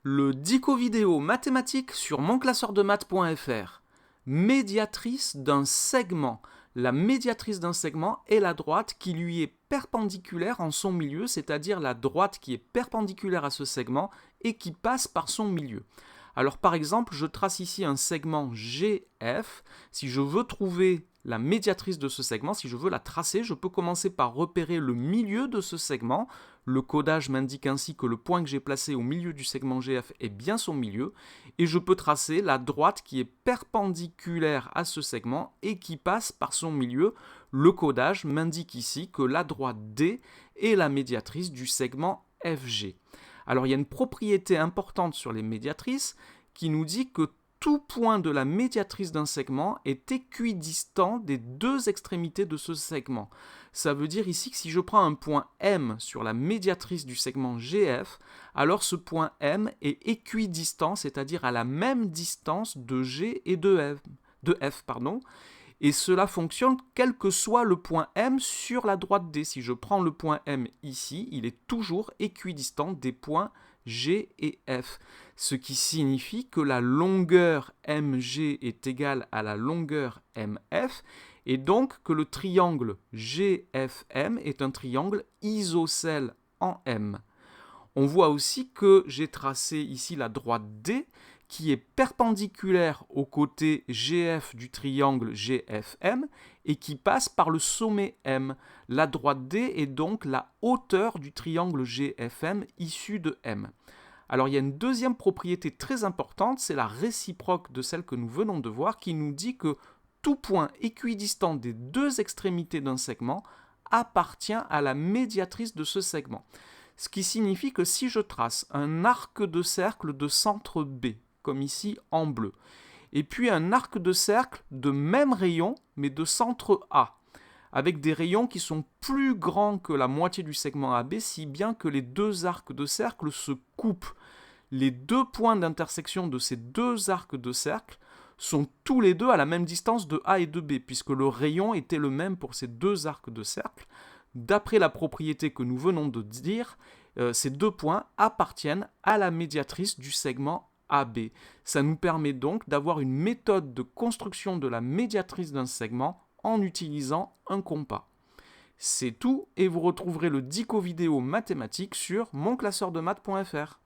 Le dico vidéo mathématique sur monclasseurdemaths.fr. Médiatrice d'un segment. La médiatrice d'un segment est la droite qui lui est perpendiculaire en son milieu, c'est-à-dire la droite qui est perpendiculaire à ce segment et qui passe par son milieu. Alors par exemple, je trace ici un segment GF. Si je veux trouver la médiatrice de ce segment, si je veux la tracer, je peux commencer par repérer le milieu de ce segment. Le codage m'indique ainsi que le point que j'ai placé au milieu du segment GF est bien son milieu. Et je peux tracer la droite qui est perpendiculaire à ce segment et qui passe par son milieu. Le codage m'indique ici que la droite D est la médiatrice du segment FG. Alors il y a une propriété importante sur les médiatrices qui nous dit que tout point de la médiatrice d'un segment est équidistant des deux extrémités de ce segment. Ça veut dire ici que si je prends un point M sur la médiatrice du segment GF, alors ce point M est équidistant, c'est-à-dire à la même distance de G et de F. Et cela fonctionne quel que soit le point M sur la droite D. Si je prends le point M ici, il est toujours équidistant des points G et F. Ce qui signifie que la longueur MG est égale à la longueur MF, et donc que le triangle GFM est un triangle isocèle en M. On voit aussi que j'ai tracé ici la droite D, qui est perpendiculaire au côté GF du triangle GFM et qui passe par le sommet M. La droite D est donc la hauteur du triangle GFM issu de M. Alors il y a une deuxième propriété très importante, c'est la réciproque de celle que nous venons de voir, qui nous dit que tout point équidistant des deux extrémités d'un segment appartient à la médiatrice de ce segment. Ce qui signifie que si je trace un arc de cercle de centre B, comme ici en bleu, et puis un arc de cercle de même rayon, mais de centre A, avec des rayons qui sont plus grands que la moitié du segment AB, si bien que les deux arcs de cercle se coupent. Les deux points d'intersection de ces deux arcs de cercle sont tous les deux à la même distance de A et de B, puisque le rayon était le même pour ces deux arcs de cercle. D'après la propriété que nous venons de dire, ces deux points appartiennent à la médiatrice du segment AB. Ça nous permet donc d'avoir une méthode de construction de la médiatrice d'un segment en utilisant un compas. C'est tout et vous retrouverez le dico vidéo mathématique sur monclasseurdemaths.fr.